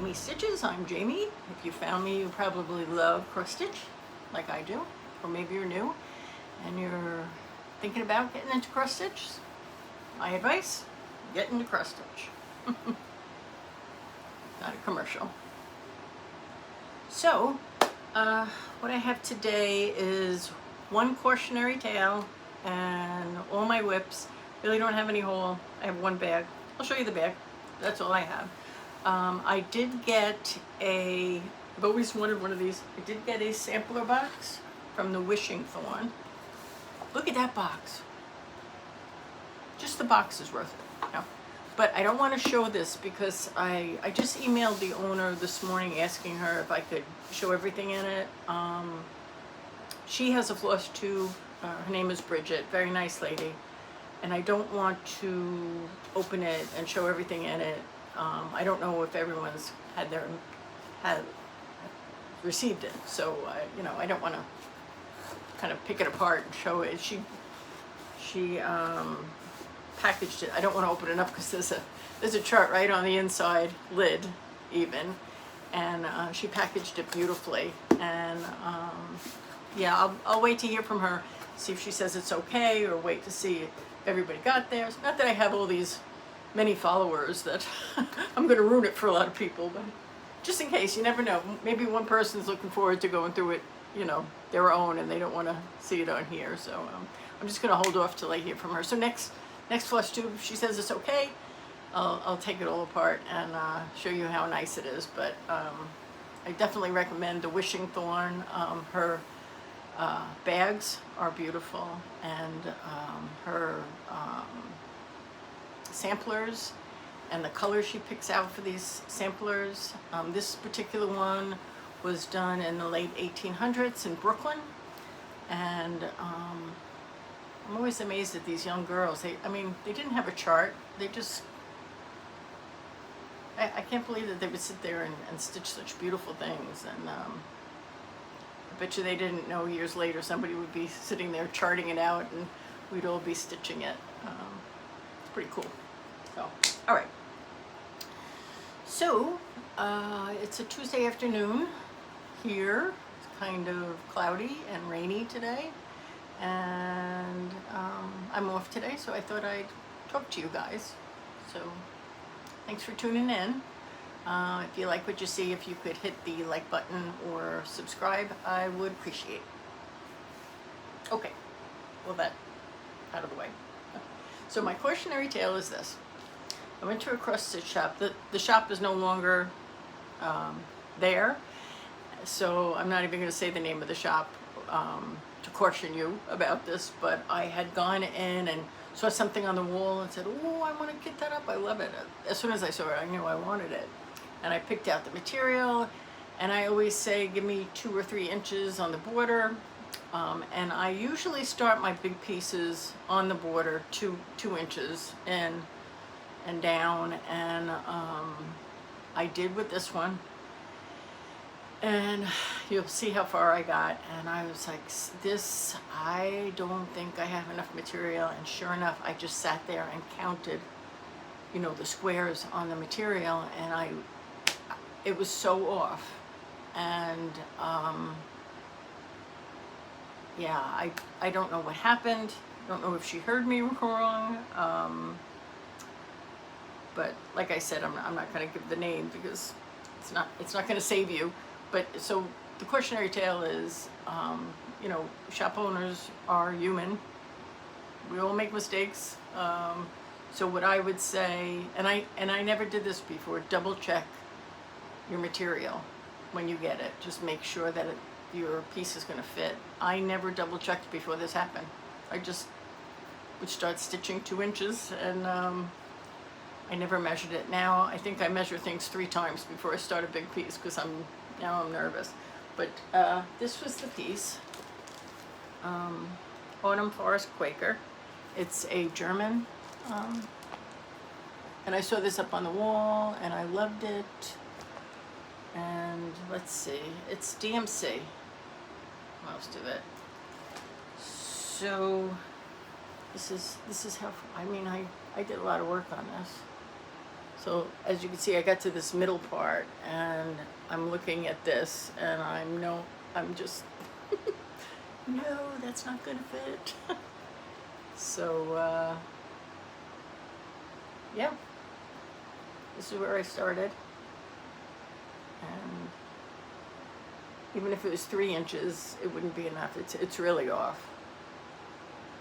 Jamie Stitches. I'm Jamie. If you found me, you probably love cross stitch like I do, or maybe you're new and you're thinking about getting into cross stitch. My advice, get into cross stitch. Not a commercial. So what I have today is one cautionary tale and all my WIPs. Really don't have any haul. I have one bag. I'll show you the bag. That's all I have. I did get I've always wanted one of these. I did get a sampler box from the Wishing Thorn. Look at that box. Just the box is worth it. No. But I don't want to show this because I just emailed the owner this morning asking her if I could show everything in it. She has a floss tube. Her name is Bridget. Very nice lady. And I don't want to open it and show everything in it. I don't know if everyone's had received it, so I don't want to kind of pick it apart and show it. She packaged it. I don't want to open it up because there's a chart right on the inside lid, even, and she packaged it beautifully. And yeah, I'll wait to hear from her, see if she says it's okay, or wait to see if everybody got theirs. Not that I have all these many followers that I'm going to ruin it for a lot of people, but just in case, you never know. Maybe one person's looking forward to going through it, their own, and they don't want to see it on here. So I'm just going to hold off till I hear from her. So next floss tube, if she says it's okay, I'll take it all apart and show you how nice it is. But I definitely recommend the Wishing Thorn. Her bags are beautiful, and her samplers and the colors she picks out for these samplers. This particular one was done in the late 1800s in Brooklyn, and I'm always amazed at these young girls. They didn't have a chart. They just, I can't believe that they would sit there and stitch such beautiful things. And I bet you they didn't know years later somebody would be sitting there charting it out and we'd all be stitching it. It's pretty cool. So, all right. So, it's a Tuesday afternoon here. It's kind of cloudy and rainy today. And I'm off today, so I thought I'd talk to you guys. So, thanks for tuning in. If you like what you see, if you could hit the like button or subscribe, I would appreciate it. Okay, well, that out of the way. So my cautionary tale is this. I went to a cross stitch shop. The shop is no longer there, so I'm not even going to say the name of the shop to caution you about this, but I had gone in and saw something on the wall and said, oh, I want to get that up. I love it. As soon as I saw it, I knew I wanted it. And I picked out the material, and I always say, give me 2 or 3 inches on the border. And I usually start my big pieces on the border, 2 inches in and down, and I did with this one, and you'll see how far I got. And I was like, this, I don't think I have enough material. And sure enough, I just sat there and counted the squares on the material, and it was so off. And yeah, I don't know what happened. I don't know if she heard me wrong. But like I said, I'm not going to give the name because it's not going to save you. But so the cautionary tale is, shop owners are human. We all make mistakes. So what I would say, and I never did this before, double check your material when you get it. Just make sure that your piece is going to fit. I never double checked before this happened. I just would start stitching 2 inches, and I never measured it. Now I think I measure things 3 times before I start a big piece because I'm nervous. But this was the piece, Autumn Forest Quaker. It's a German, and I saw this up on the wall and I loved it. And let's see, it's DMC, most of it. So this is how, I did a lot of work on this. So as you can see, I got to this middle part and I'm looking at this and I'm just, no, that's not gonna fit. So, yeah, this is where I started. And even if it was 3 inches, it wouldn't be enough. It's really off.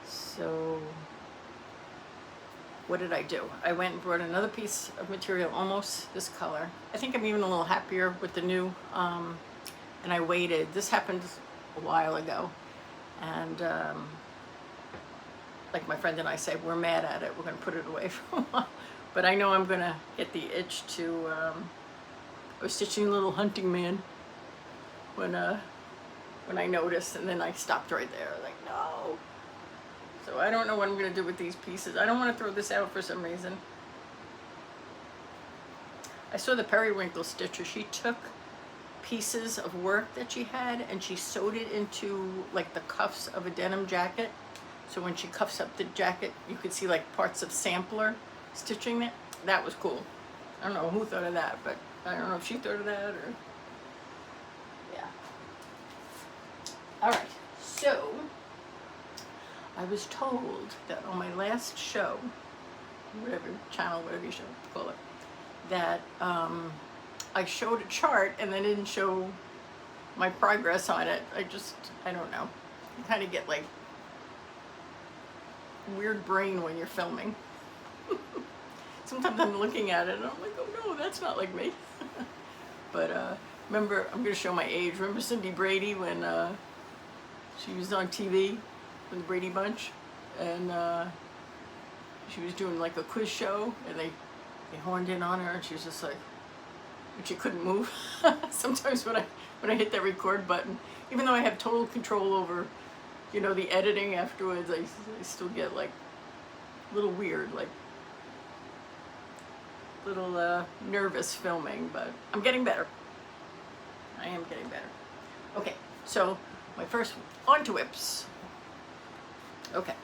So what did I do? I went and brought another piece of material, almost this color. I think I'm even a little happier with the new, and I waited. This happened a while ago. And like my friend and I say, we're mad at it. We're gonna put it away for a while. But I know I'm gonna get the itch to, I was stitching a little hunting man when I noticed, and then I stopped right there, like, no. So I don't know what I'm gonna do with these pieces. I don't wanna throw this out for some reason. I saw the periwinkle stitcher. She took pieces of work that she had and she sewed it into like the cuffs of a denim jacket. So when she cuffs up the jacket, you could see like parts of sampler stitching it. That was cool. I don't know who thought of that, but I don't know if she thought of that or, yeah. All right, so I was told that on my last show, whatever channel, whatever you should call it, that I showed a chart and then didn't show my progress on it. I don't know. You kind of get like weird brain when you're filming. Sometimes I'm looking at it and I'm like, oh no, that's not like me. But remember, I'm going to show my age. Remember Cindy Brady when she was on TV with the Brady Bunch? And she was doing like a quiz show and they horned in on her and she was just like, and she couldn't move. Sometimes when I hit that record button, even though I have total control over, you know, the editing afterwards, I still get like a little weird, like a little nervous filming, but I'm getting better. I am getting better. Okay, so my first, on to WIPs. Okay.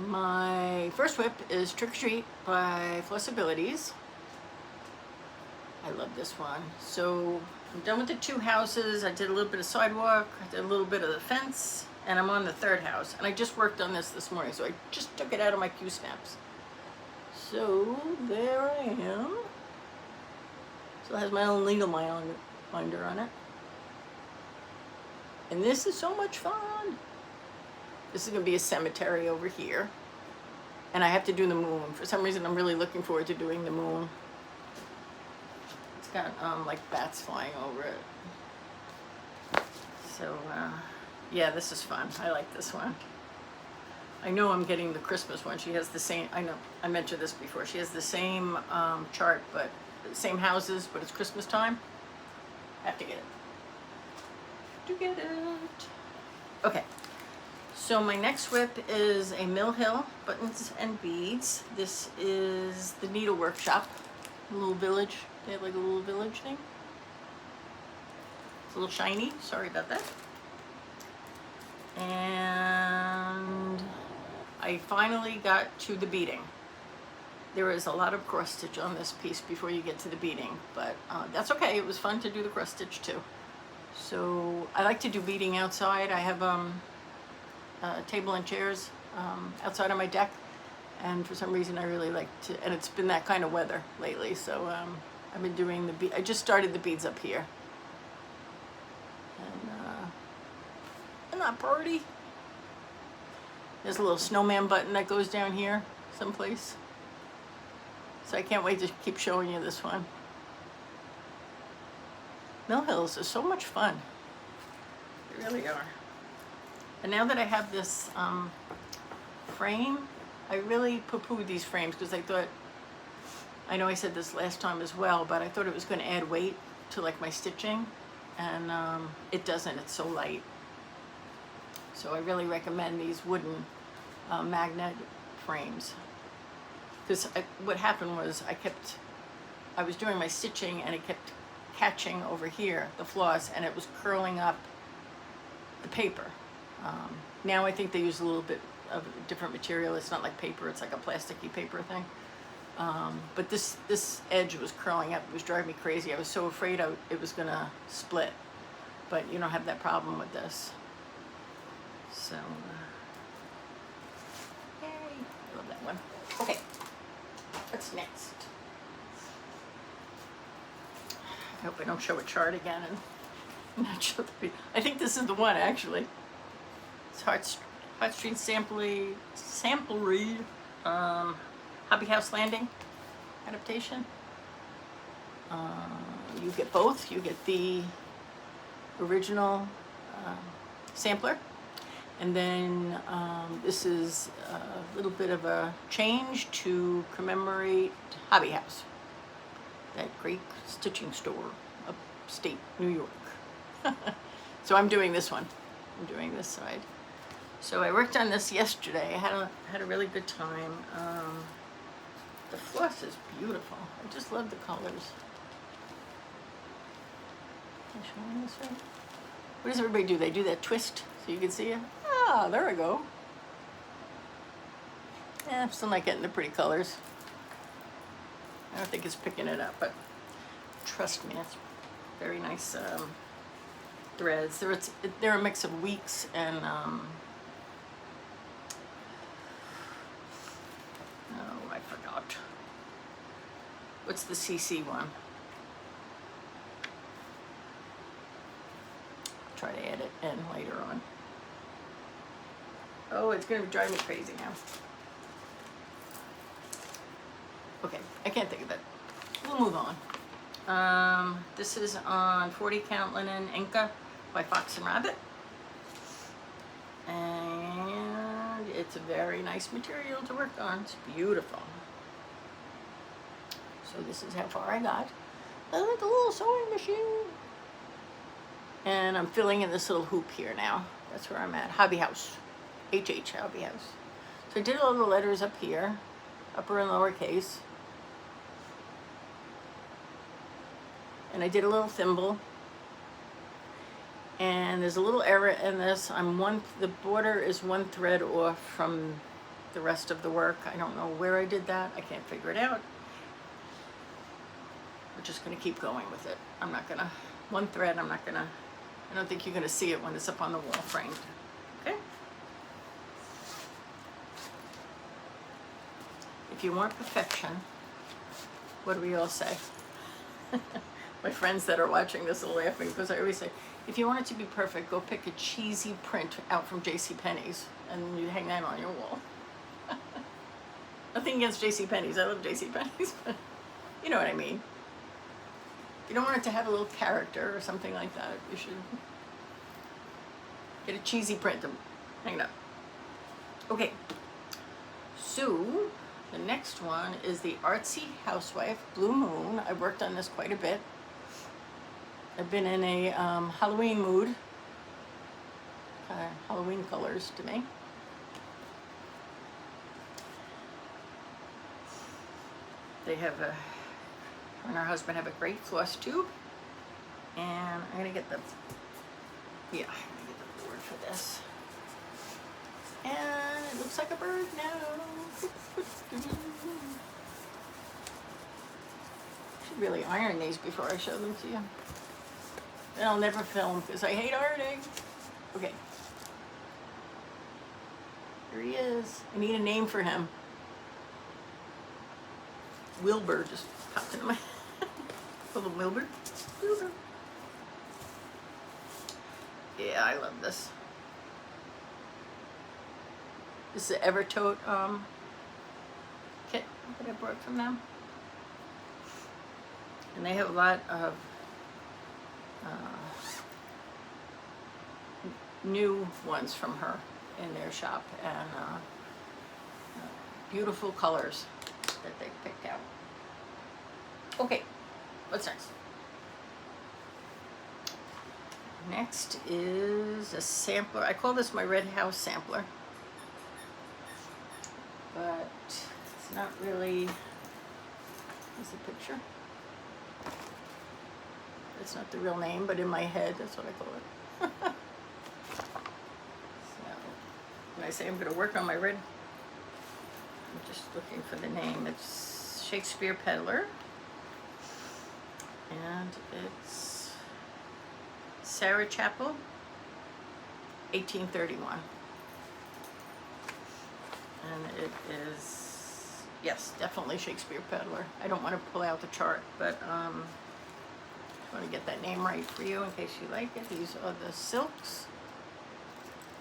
My first WIP is Trick or Treat by Floss Abilities. I love this one. So I'm done with the 2 houses. I did a little bit of sidewalk, I did a little bit of the fence, and I'm on the 3rd house. And I just worked on this morning, so I just took it out of my Q snaps. So there I am. So it has my own needle minder on it. And this is so much fun. This is gonna be a cemetery over here. And I have to do the moon. For some reason, I'm really looking forward to doing the moon. It's got like bats flying over it. So yeah, this is fun. I like this one. I know I'm getting the Christmas one. She has the same, I know, I mentioned this before. She has the same chart, but same houses, but it's Christmas time. I have to get it. Okay. So my next WIP is a Mill Hill Buttons and Beads. This is the Needle Workshop, a little village. They have like a little village thing. It's a little shiny, sorry about that. And I finally got to the beading. There is a lot of cross stitch on this piece before you get to the beading, but that's okay. It was fun to do the cross stitch too. So I like to do beading outside. I have table and chairs outside on my deck, and for some reason I really like to, and it's been that kind of weather lately, so I've been doing I just started the beads up here, and isn't that pretty? There's a little snowman button that goes down here someplace, so I can't wait to keep showing you this one. Mill Hills is so much fun. They really are. And now that I have this frame, I really poo-pooed these frames because I thought, I know I said this last time as well, but I thought it was going to add weight to like my stitching, and it doesn't. It's so light. So I really recommend these wooden magnet frames. Because what happened was I was doing my stitching and it kept catching over here, the floss, and it was curling up the paper. Now I think they use a little bit of different material. It's not like paper, it's like a plasticky paper thing. But this edge was curling up. It was driving me crazy. I was so afraid it was gonna split. But you don't have that problem with this. So, yay! I love that one. Okay, what's next? I hope I don't show a chart again and not show the people. I think this is the one actually. It's Heartstring Samplery, Hobby House Landing adaptation. You get both. You get the original sampler, and then this is a little bit of a change to commemorate Hobby House, that great stitching store upstate New York. So I'm doing this one. I'm doing this side. So I worked on this yesterday. I had a really good time. The floss is beautiful. I just love the colors. Am I showing this right? What does everybody do? They do that twist so you can see it. Ah, there we go. Yeah, I'm still not getting the pretty colors. I don't think it's picking it up, but trust me, it's very nice threads. They're a mix of weeks and oh, I forgot. What's the CC one? Try to add it in later on. Oh, it's gonna drive me crazy now. Okay, I can't think of it. We'll move on. This is on 40 count linen Inca by Fox and Rabbit. And it's a very nice material to work on. It's beautiful. So this is how far I got. I like a little sewing machine. And I'm filling in this little hoop here now. That's where I'm at. Hobby House. HH Hobby House. So I did all the letters up here. Upper and lower case. And I did a little thimble. And there's a little error in this. The border is one thread off from the rest of the work. I don't know where I did that. I can't figure it out. We're just gonna keep going with it. One thread, I don't think you're gonna see it when it's up on the wall framed, okay? If you want perfection, what do we all say? My friends that are watching this are laughing because I always say, if you want it to be perfect, go pick a cheesy print out from JCPenney's and you hang that on your wall. Nothing against JCPenney's, I love JCPenney's, but you know what I mean. You don't want it to have a little character or something like that. You should get a cheesy print and hang it up. Okay, so the next one is the Artsy Housewife Blue Moon. I worked on this quite a bit. I've been in a Halloween mood. Halloween colors to me. They have her and her husband have a great floss tube. And I'm gonna get the board for this. And it looks like a bird now. Should really iron these before I show them to you. And I'll never film because I hate ironing. Okay. Here he is. I need a name for him. Wilbur just popped into my head. Little Wilbur. Wilbur. Yeah, I love this. This is the Evertote kit that I brought from them. And they have a lot of new ones from her in their shop, and beautiful colors that they picked out. Okay, what's next? Next is a sampler. I call this my Red House sampler, but it's not really. Here's the picture. It's not the real name, but in my head, that's what I call it. So, when I say I'm going to work on my red, I'm just looking for the name. It Shakespeare Peddler. And it's Sarah Chapel, 1831. And it is, yes, definitely Shakespeare Peddler. I don't want to pull out the chart, but I want to get that name right for you in case you like it. These are the silks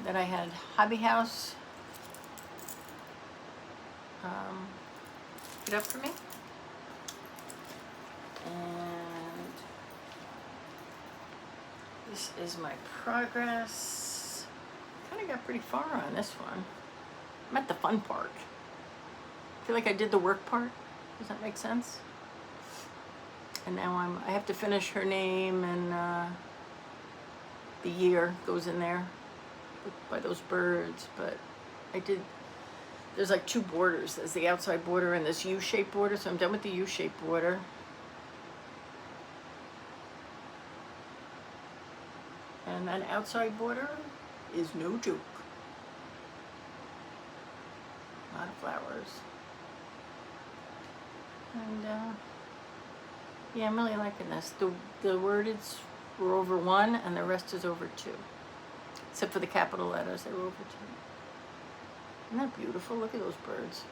that I had Hobby House put up for me. And this is my progress. Kind of got pretty far on this one. I'm at the fun part. I feel like I did the work part. Does that make sense? And now I have to finish her name, and the year goes in there by those birds. But I did, there's like two borders. There's the outside border and this U-shaped border. So I'm done with the U-shaped border. And that outside border is no joke. A lot of flowers. And yeah, I'm really liking this. The wordeds were over 1 and the rest is over 2. Except for the capital letters, they were over 2. Isn't that beautiful? Look at those birds.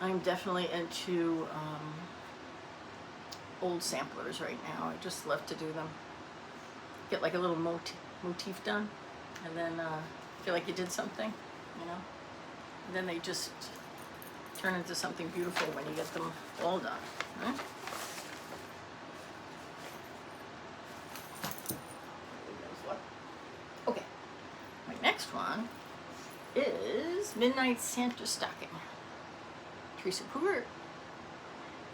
I'm definitely into old samplers right now. I just love to do them. Get like a little motif done, and then feel like you did something, you know? And then they just turn into something beautiful when you get them all done, right? Okay, my next one is Midnight Santa Stocking. Teresa Cougar.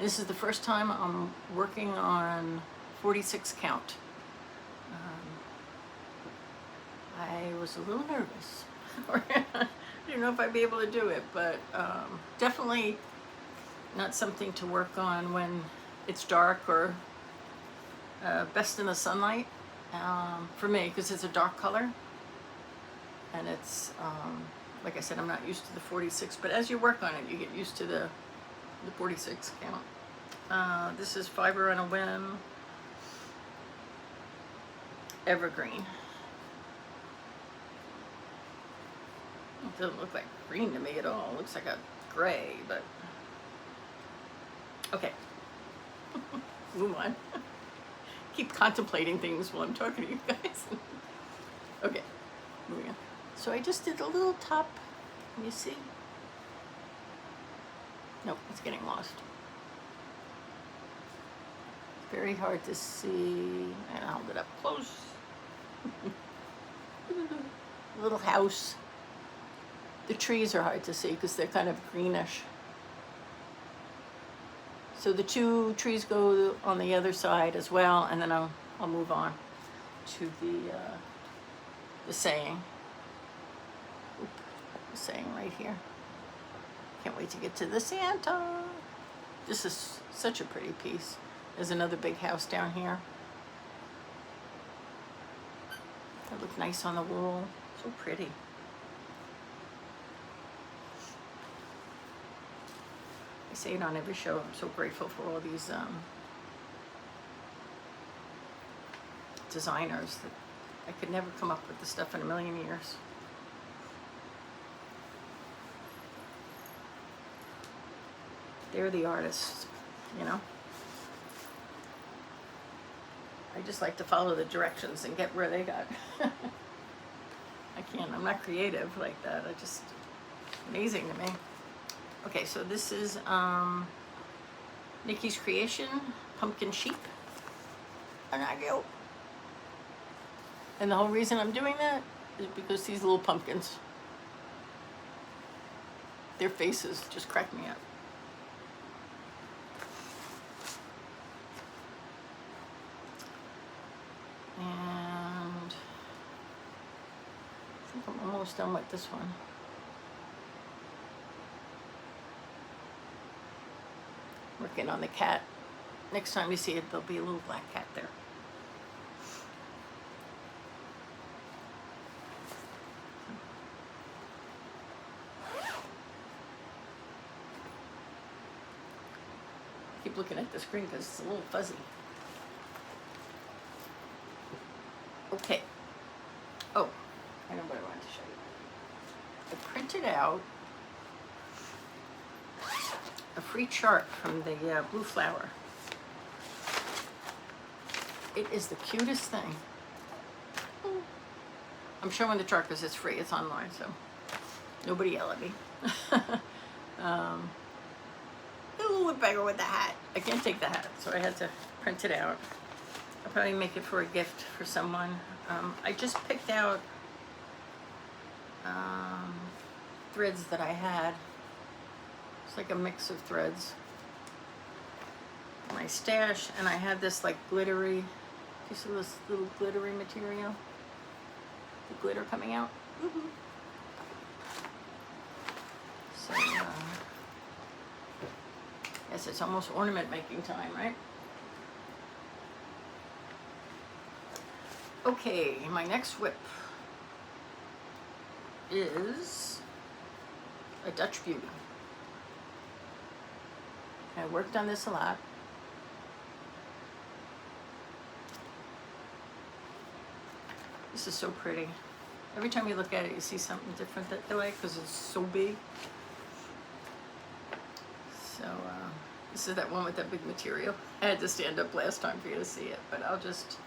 This is the first time I'm working on 46 count. I was a little nervous. I didn't know if I'd be able to do it, but definitely not something to work on when it's dark, or best in the sunlight for me, because it's a dark color. And it's, like I said, I'm not used to the 46, but as you work on it, you get used to the 46 count. This is Fiber on a Whim, Evergreen. It doesn't look like green to me at all. It looks like a gray, but okay. Move on. Keep contemplating things while I'm talking to you guys. Okay, moving on. So I just did a little top. Can you see? Nope, it's getting lost. It's very hard to see. And I'll hold it up close. Little house. The trees are hard to see because they're kind of greenish. So the two trees go on the other side as well, and then I'll move on to the saying. Oop, the saying right here. Can't wait to get to the Santa. This is such a pretty piece. There's another big house down here. That looked nice on the wall. So pretty. I say it on every show. I'm so grateful for all these designers that I could never come up with this stuff in a million years. They're the artists, you know? I just like to follow the directions and get where they got. I can't, I'm not creative like that. Amazing to me. Okay, so this is Nikki's Creation, Pumpkin Sheep. And I go. And the whole reason I'm doing that is because these little pumpkins, their faces just crack me up. And I think I'm almost done with this one. Working on the cat. Next time you see it, there'll be a little black cat there. keep looking at the screen because it's a little fuzzy. Okay. Oh, I know what I wanted to show you. I printed out a free chart from the Blue Flower. It is the cutest thing. I'm showing the chart because it's free. It's online, so nobody yell at me. Ooh, beggar with the hat. I can't take the hat, so I had to print it out. I'll probably make it for a gift for someone. I just picked out threads that I had. It's like a mix of threads. My stash, and I had this like glittery, you see this little glittery material? The glitter coming out. Woo-hoo. So, yes, it's almost ornament making time, right? Okay, my next whip is a Dutch Beauty. I worked on this a lot. This is so pretty. Every time you look at it, you see something different that they like because it's so big. So this is that one with that big material. I had to stand up last time for you to see it, but I'll just...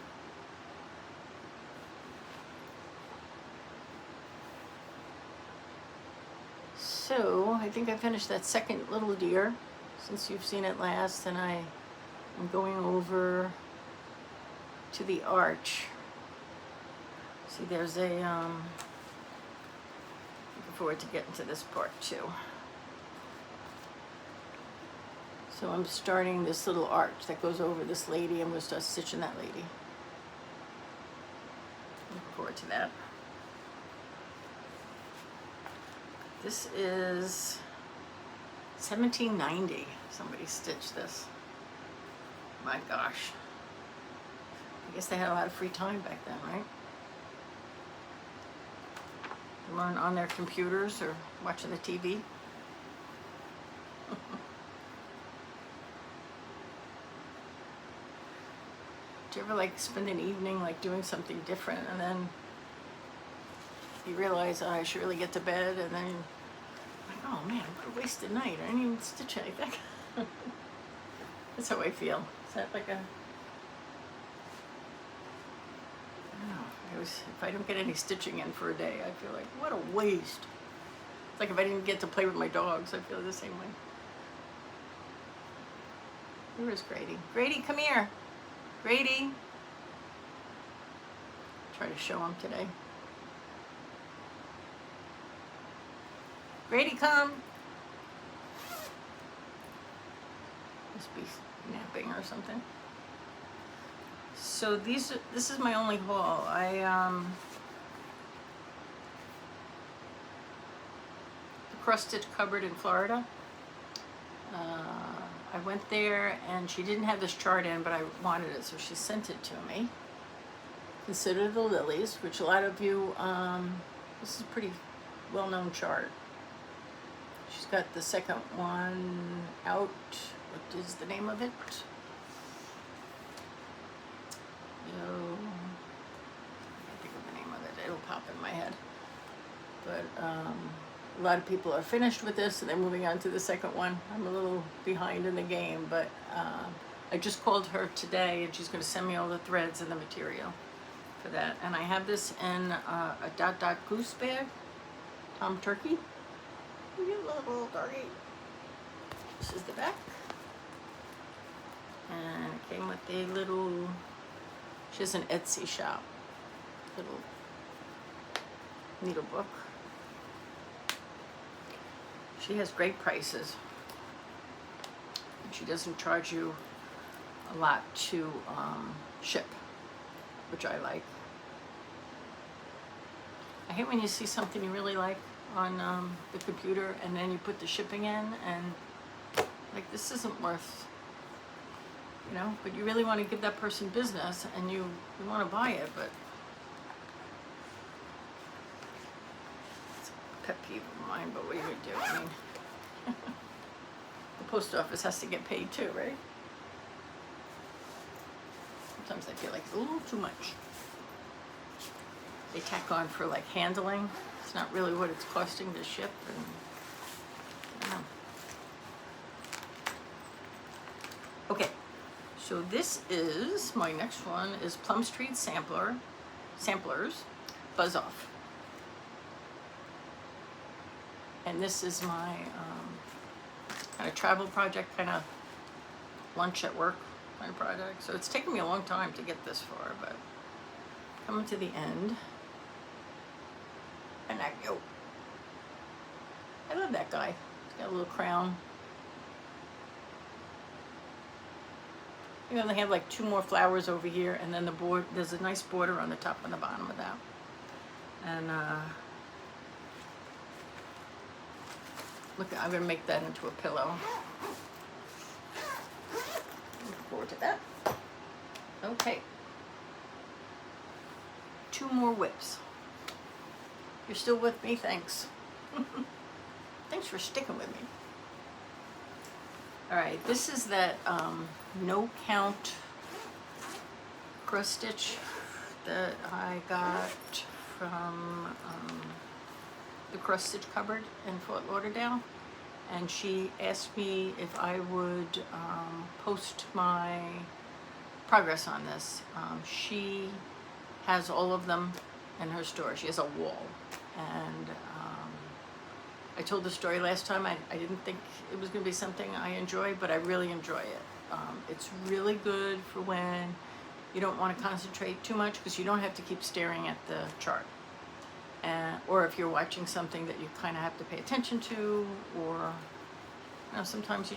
So I think I finished that second little deer since you've seen it last, and I'm going over to the arch. See, there's a, looking forward to getting to this part too. So I'm starting this little arch that goes over this lady. I'm going to start stitching that lady. Looking forward to that. This is 1790. Somebody stitched this. My gosh. I guess they had a lot of free time back then, right? Learn on their computers or watching the TV. Do you ever like spend an evening like doing something different and then you realize, oh, I should really get to bed, and then like, oh man, what a wasted night. I didn't even stitch anything. That's how I feel. Is that like a... if I don't get any stitching in for a day, I feel like, what a waste. It's like if I didn't get to play with my dogs, I feel the same way. Where is Grady? Grady, come here. Grady. Try to show him today. Grady, come. Must be napping or something. So this is my only haul. The cross stitch cupboard in Florida. I went there and she didn't have this chart in, but I wanted it, so she sent it to me. Consider the Lilies, which a lot of you, this is a pretty well-known chart. She's got the second one out. What is the name of it? I can't think of the name of it. It'll pop in my head. But a lot of people are finished with this and they're moving on to the second one. I'm a little behind in the game, but I just called her today and she's going to send me all the threads and the material for that. And I have this in a dot dot goose bag. Tom Turkey. You little turkey. This is the back. And it came with a little... She has an Etsy shop, little needle book. She has great prices. And she doesn't charge you a lot to ship, which I like. I hate when you see something you really like on the computer and then you put the shipping in and like, this isn't worth... You know, but you really want to give that person business and you want to buy it, but it's a pet peeve of mine, but what are you going to do? I mean, the post office has to get paid too, right? Sometimes I feel like it's a little too much. They tack on for like handling. It's not really what it's costing to ship, and I don't know. Okay, so this is, my next one is Plum Street Samplers Buzz Off. And this is my kind of travel project, kind of lunch at work kind of project. So it's taken me a long time to get this far, but coming to the end. And I love that guy. He's got a little crown. You know, they have like 2 more flowers over here, and then the board, there's a nice border on the top and the bottom of that. And look, I'm gonna make that into a pillow. Looking forward to that. Okay. 2 more WIPs. You're still with me? Thanks. Thanks for sticking with me. All right, this is that no count cross stitch that I got from the cross stitch cupboard in Fort Lauderdale, and she asked me if I would post my progress on this. She has all of them in her store. She has a wall, and I told the story last time. I didn't think it was going to be something I enjoy, but I really enjoy it. It's really good for when you don't want to concentrate too much, because you don't have to keep staring at the chart. Or if you're watching something that you kind of have to pay attention to, or you know, sometimes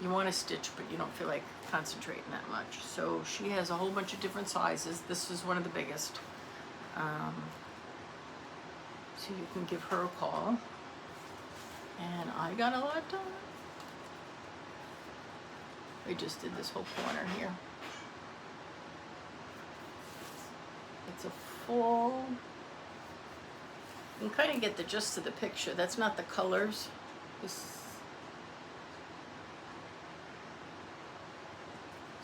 you want to stitch, but you don't feel like concentrating that much. So she has a whole bunch of different sizes. This is one of the biggest. So you can give her a call. And I got a lot done. We just did this whole corner here. It's a full, you can kind of get the gist of the picture. That's not the colors.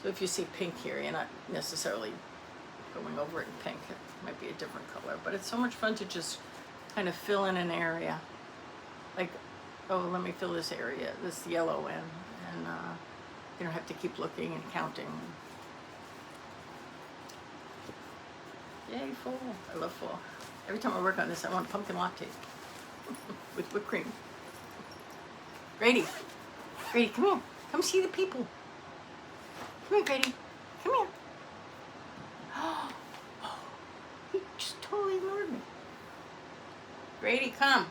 So if you see pink here, you're not necessarily going over it in pink. It might be a different color, but it's so much fun to just kind of fill in an area. Like, oh, let me fill this area, this yellow in, and you don't have to keep looking and counting. Yay, fall. I love fall. Every time I work on this, I want pumpkin latte with whipped cream. Grady, come here. Come see the people. Come here, Grady. Come here. Oh, he just totally ignored me. Grady, come.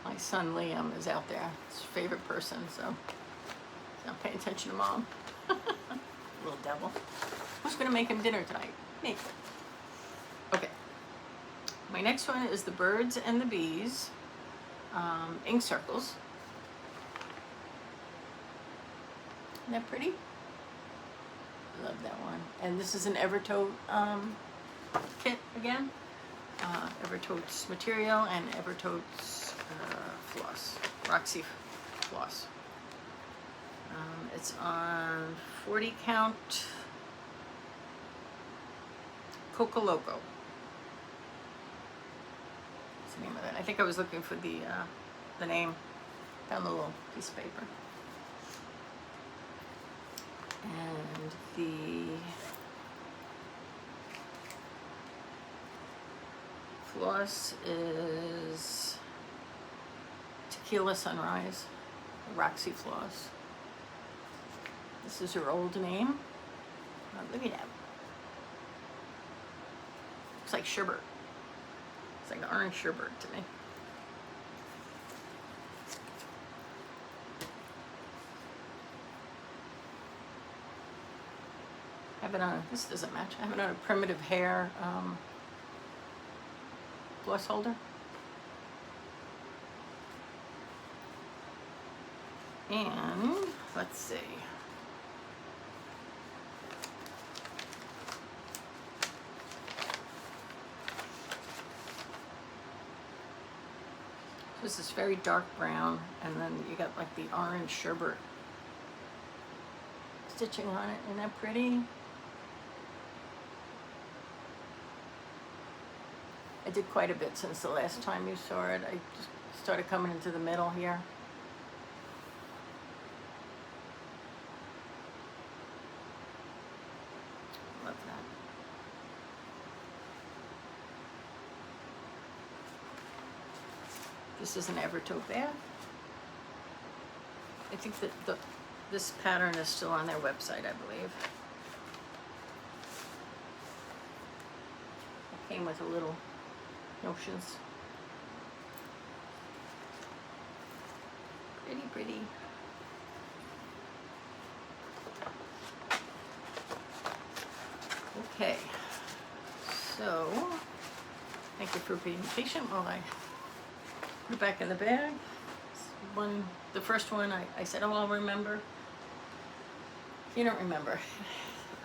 My son Liam is out there. His favorite person, so he's not paying attention to Mom. Little devil. Who's gonna make him dinner tonight? Me. Okay. My next one is the Birds and the Bees ink circles. Isn't that pretty? I love that one. And this is an Evertote kit again. Evertote's material and Evertote's floss, Roxy floss. It's on 40 count Coco Loco. What's the name of that? I think I was looking for the name. Found the little piece of paper. And the floss is Tequila Sunrise, Roxy floss. This is her old name. Oh, look at that. Looks like sherbet. It's like orange sherbet to me. I have it on, this doesn't match. I have it on a primitive hair floss holder. And let's see. This is very dark brown, and then you got like the orange sherbet stitching on it. Isn't that pretty? I did quite a bit since the last time you saw it. I just started coming into the middle here. Love that. This is an Evertoe bag. I think that this pattern is still on their website, I believe. It came with a little notions. Pretty, pretty. Okay, so thank you for being patient while I put it back in the bag. The first one, I said, oh, I'll remember. You don't remember.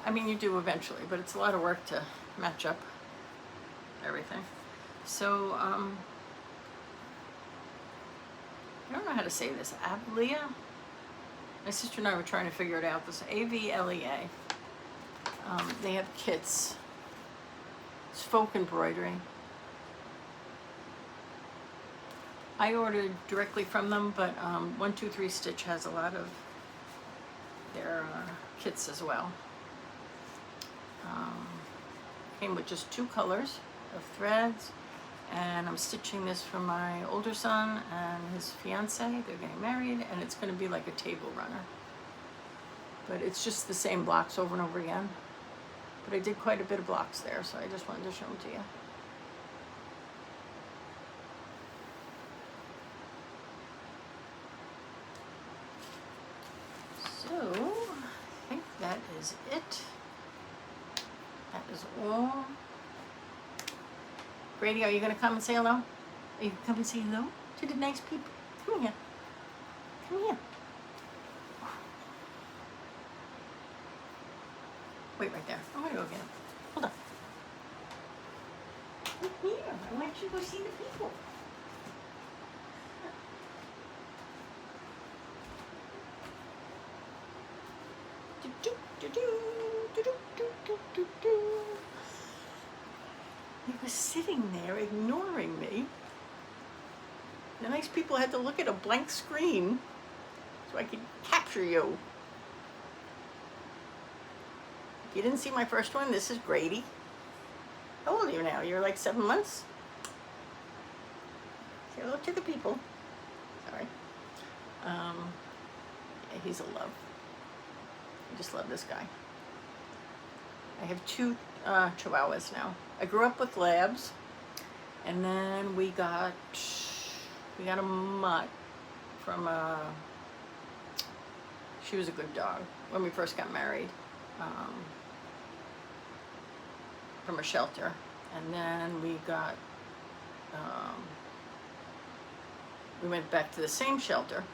I mean, you do eventually, but it's a lot of work to match up everything. So, I don't know how to say this. Avlea? My sister and I were trying to figure it out. This A-V-L-E-A. They have kits. It's folk embroidery. I ordered directly from them, but 123 Stitch has a lot of their kits as well. Came with just 2 colors of threads, and I'm stitching this for my older son and his fiance. They're getting married, and it's going to be like a table runner. But it's just the same blocks over and over again. But I did quite a bit of blocks there, so I just wanted to show them to you. So, I think that is it. That is all. Grady, are you going to come and say hello? Are you going to come and say hello to the nice people? Come here. Come here. Wait right there. I'm going to go get him. Hold on. Come here. I want you to go see the people. He was sitting there ignoring me. The nice people had to look at a blank screen so I could capture you. If you didn't see my first one, this is Grady. How old are you now? You're like 7 months? Say hello to the people. Sorry. Yeah, he's a love. I just love this guy. I have 2 Chihuahuas now. I grew up with Labs, and then we got a mutt from she was a good dog when we first got married, from a shelter, and then we got we went back to the same shelter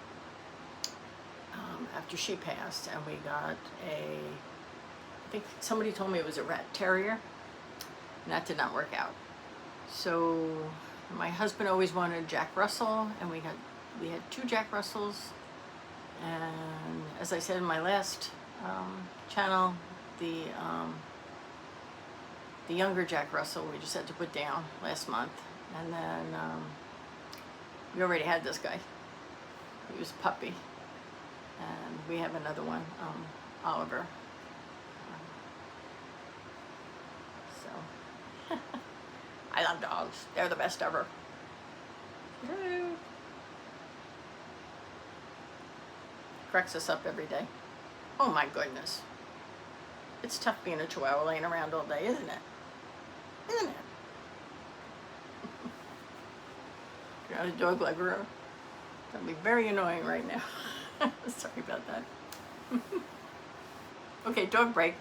after she passed, and we got I think somebody told me it was a rat terrier, and that did not work out. So my husband always wanted Jack Russell, and we had 2 Jack Russells, and as I said in my last channel, the younger Jack Russell we just had to put down last month, and then we already had this guy. He was a puppy, and we have another one, Oliver. So I love dogs. They're the best ever. Cracks us up every day. Oh my goodness. It's tough being a Chihuahua laying around all day, isn't it? Isn't it? If you're not a dog lover, that'd be very annoying right now. Sorry about that. Okay, dog break.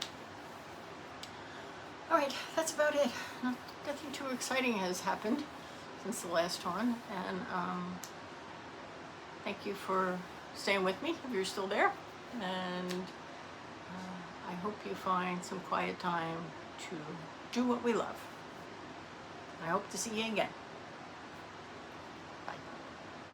All right, that's about it. Nothing too exciting has happened since the last one, and thank you for staying with me if you're still there, and I hope you find some quiet time to do what we love. I hope to see you again.